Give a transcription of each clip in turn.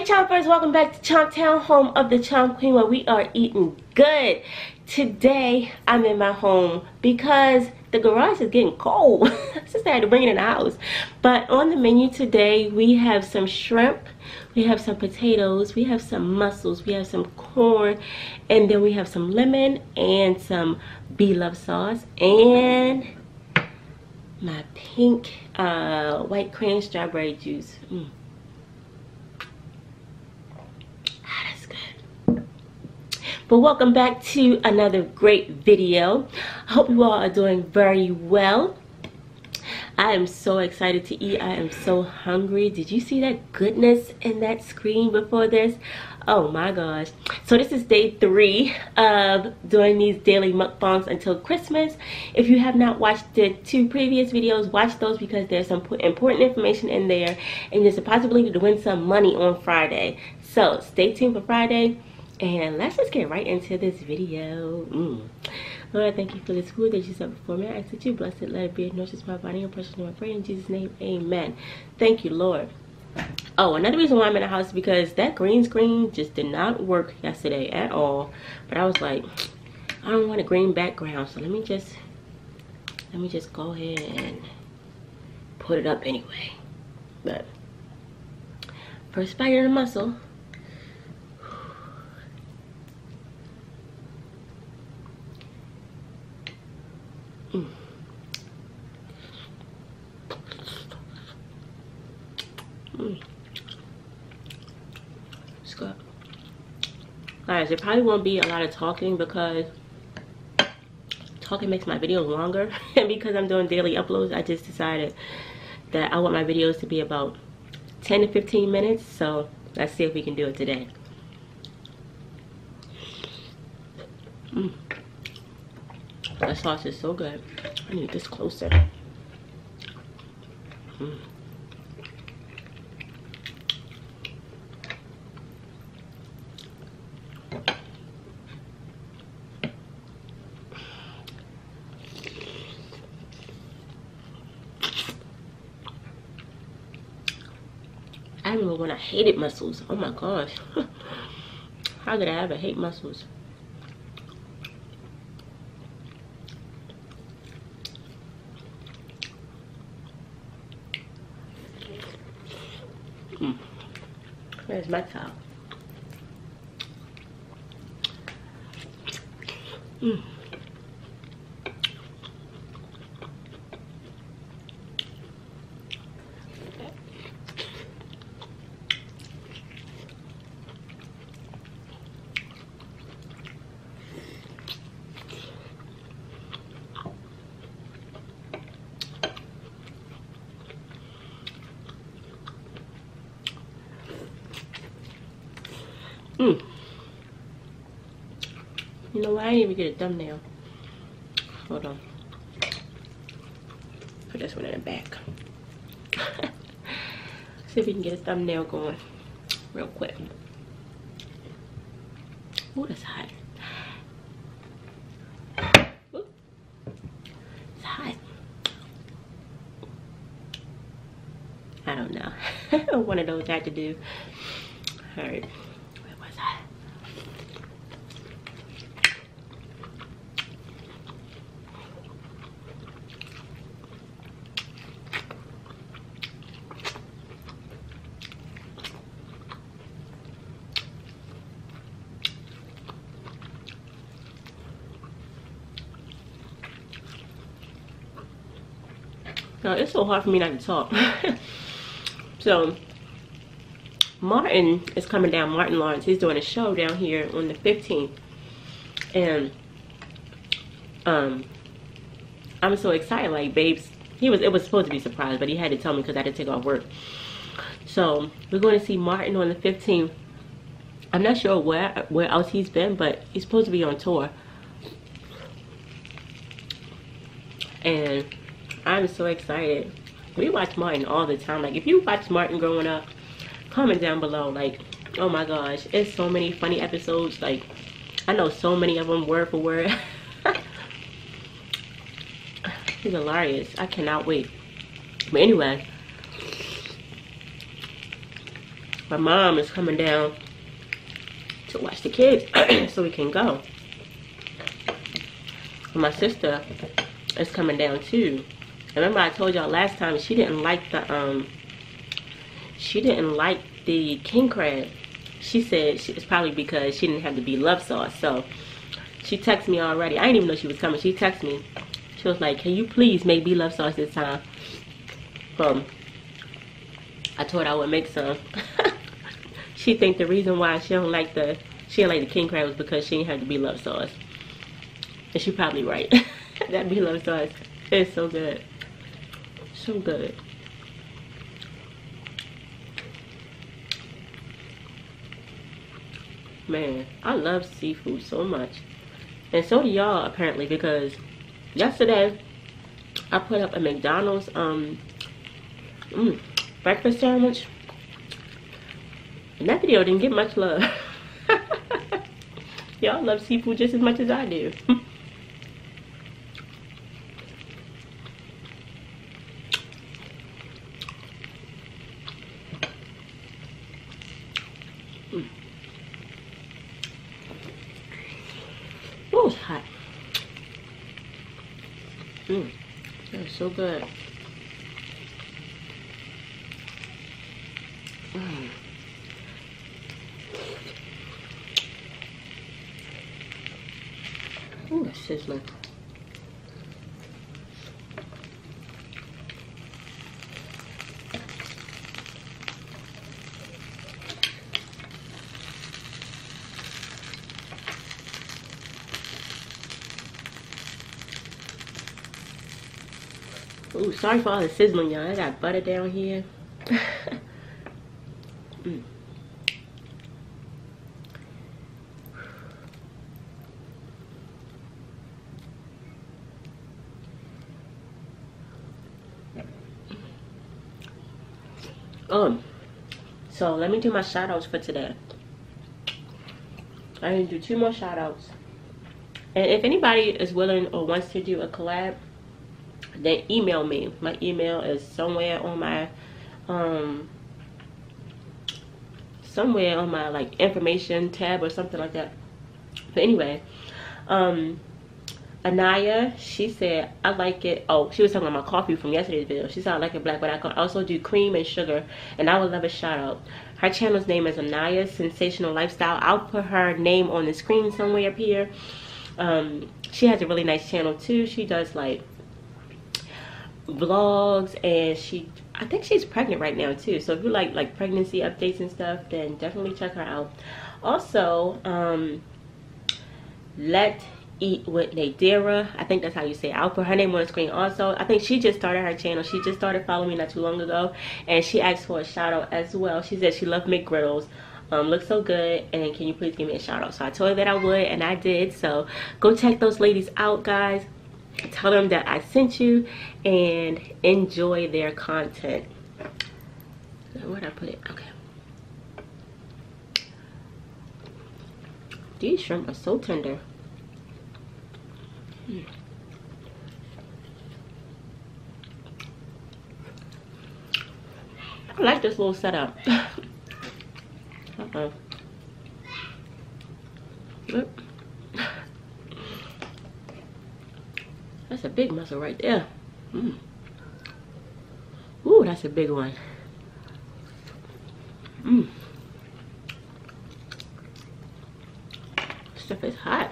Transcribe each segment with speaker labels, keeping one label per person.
Speaker 1: Chompers, welcome back to Chomp Town, home of the Chomp Queen, where we are eating good. Today, I'm in my home because the garage is getting cold. Since I had to bring it in the house. But on the menu today, we have some shrimp, we have some potatoes, we have some mussels, we have some corn, and then we have some lemon and some beef sauce, and my pink white cran strawberry juice. But welcome back to another great video. I hope you all are doing very well. I am so excited to eat. I am so hungry. Did you see that goodness in that screen before this? Oh my gosh. So this is day 3 of doing these daily mukbangs until Christmas. If you have not watched the 2 previous videos, watch those because there's some important information in there, and there's a possibility to win some money on Friday. So stay tuned for Friday. And let's just get right into this video. Lord, I thank you for this food that you set before me. I ask that you bless it, let it be, nourishes my body and precious name. I pray in Jesus' name, amen. Thank you, Lord. Oh, another reason why I'm in the house is because that green screen just did not work yesterday at all. But I was like, I don't want a green background, so let me just go ahead and put it up anyway. But first bite of the mussel. It's good. Guys, there probably won't be a lot of talking because talking makes my videos longer. And because I'm doing daily uploads, I just decided that I want my videos to be about 10 to 15 minutes. So let's see if we can do it today. That sauce is so good. I need this closer. I remember when I hated mussels. Oh my gosh. How could I ever hate mussels? Where's my towel? You know what? I didn't even get a thumbnail. Hold on. Put this one in the back. See if we can get a thumbnail going real quick. Oh, that's hot. Ooh. It's hot. I don't know. One of those I had to do. Alright. No, it's so hard for me not to talk. So, Martin is coming down, Martin Lawrence. He's doing a show down here on the 15th. And, I'm so excited. Like, babes, it was supposed to be a surprise, but he had to tell me because I had to take off work. So, we're going to see Martin on the 15th. I'm not sure where else he's been, but he's supposed to be on tour. And I'm so excited. We watch Martin all the time. Like, if you watch Martin growing up, comment down below. Like, oh my gosh, it's so many funny episodes. Like, I know so many of them word for word. He's hilarious. I cannot wait. But anyway, my mom is coming down to watch the kids so we can go. And my sister is coming down too. Remember I told y'all last time she didn't like the king crab. She said it's probably because she didn't have the beef love sauce. So she texted me already. I didn't even know she was coming. She texted me. She was like, can you please make beef love sauce this time? I told her I would make some. She think the reason why she didn't like the king crab was because she didn't have the beef love sauce. And she probably right. That beef love sauce is so good. So good. Man, I love seafood so much. And so do y'all apparently, because yesterday I put up a McDonald's breakfast sandwich. And that video didn't get much love. Y'all love seafood just as much as I do. Oh, it's hot. That's so good. Ooh, that's sizzling. Ooh, sorry for all the sizzling, y'all. I got butter down here. So let me do my shout outs for today. I need to do 2 more shout outs. And if anybody is willing or wants to do a collab, then email me. My email is somewhere on my like information tab or something like that. But anyway, Anyah, she said, I like it. Oh, she was talking about my coffee from yesterday's video. She said, I like it black, but I can also do cream and sugar. And I would love a shout out. Her channel's name is Anyah Sensational Lifestyle. I'll put her name on the screen somewhere up here. She has a really nice channel too. She does like vlogs, and I think she's pregnant right now too. So if you like pregnancy updates and stuff, then definitely check her out. Also, Eat With Nadira, I think that's how you say it. I'll put her name on the screen also. I think she just started her channel. She just started following me not too long ago, and she asked for a shout out as well. She said she loved McGriddles. Looks so good, and can you please give me a shout out? So I told her that I would, and I did. So go check those ladies out, guys. Tell them that I sent you, and enjoy their content. Where'd I put it? Okay. These shrimp are so tender. I like this little setup. That's a big mussel right there. Ooh, that's a big one. Stuff is hot.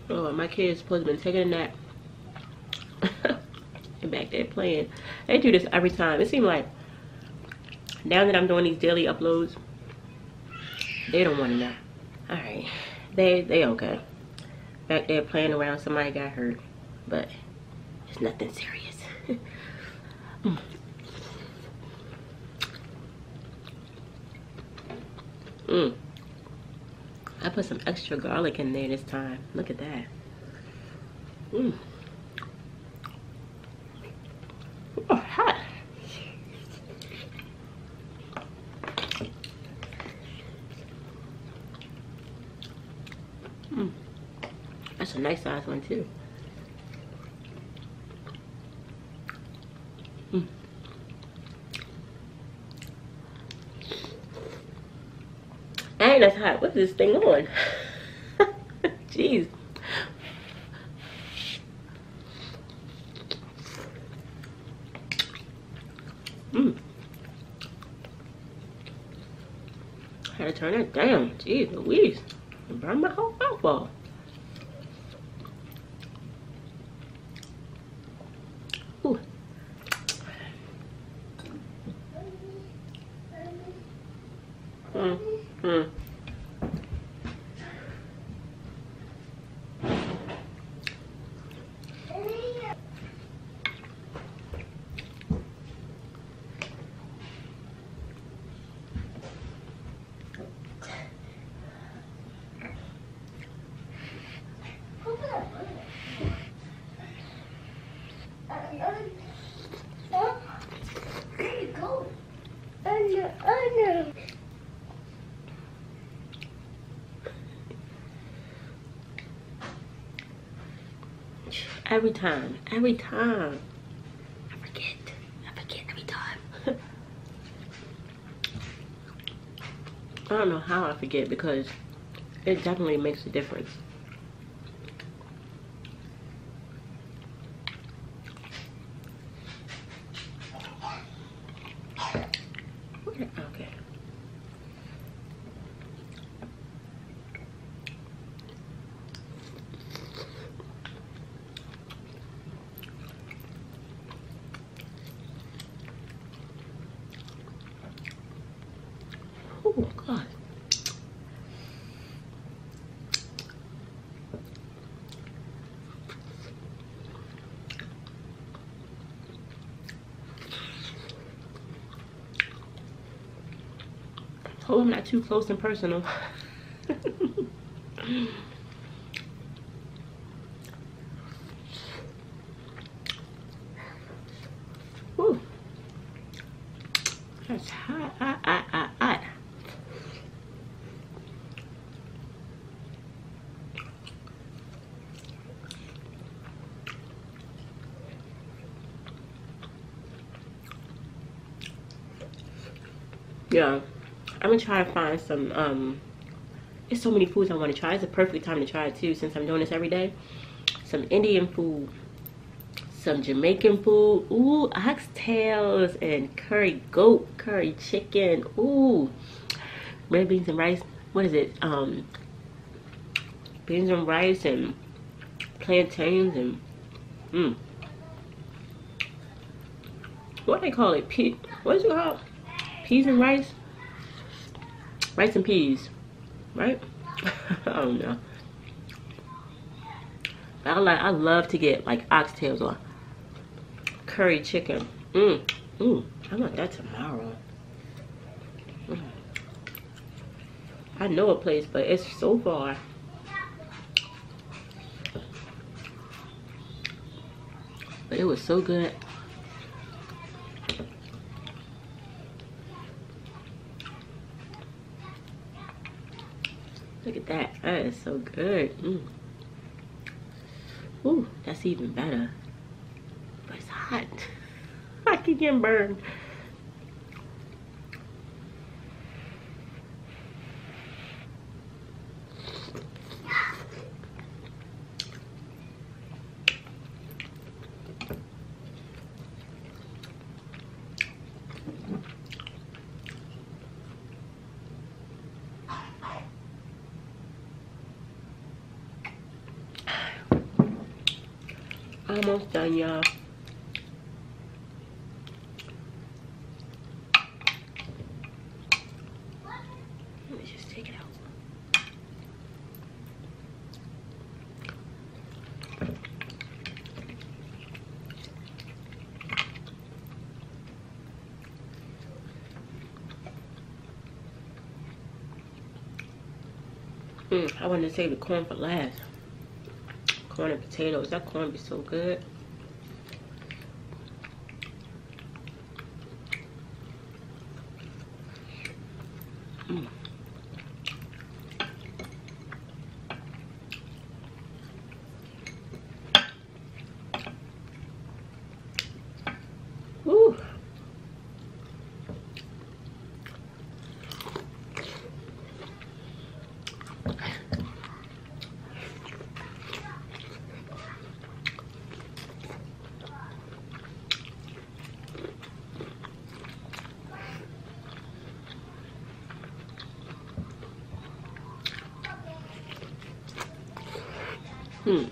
Speaker 1: Oh, my kids supposed to be taking a nap. And back there playing. They do this every time. It seems like now that I'm doing these daily uploads, they don't want to nap. Alright. They okay. Back there playing around, somebody got hurt. But it's nothing serious. I put some extra garlic in there this time. Look at that. Oh, hot. That's a nice size one too. Mm. Ain't that's hot. What's this thing on? Jeez. Mm. I had to turn that down. Jeez Louise. I burned my whole mouth off. Ooh. Mm. Every time. I forget every time. I don't know how I forget, because it definitely makes a difference. Okay. Oh God. Hope I'm not too close and personal. Whew. That's hot. Yeah, I'm gonna try to find some, there's so many foods I want to try. It's a perfect time to try it too, since I'm doing this every day. Some Indian food, some Jamaican food, ooh, oxtails and curry goat, curry chicken, ooh, red beans and rice, what is it, beans and rice and plantains and, what they call it, what is it called, peas and rice? Rice and peas, right? I don't know. But I love to get like oxtails or curry chicken. I want that tomorrow. I know a place, but it's so far. But it was so good. Look at that. That is so good. Ooh, that's even better. But it's hot. I keep getting burned. Almost done, y'all. Let me just take it out. I wanted to save the corn for last. Corn and potatoes. That corn be so good. Woo. It's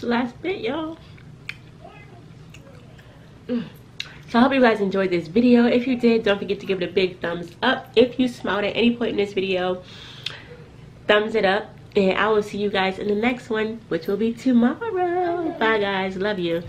Speaker 1: the last bit, y'all. So I hope you guys enjoyed this video. If you did, don't forget to give it a big thumbs up. If you smiled at any point in this video, thumbs it up. And I will see you guys in the next one, which will be tomorrow. Bye guys, love you.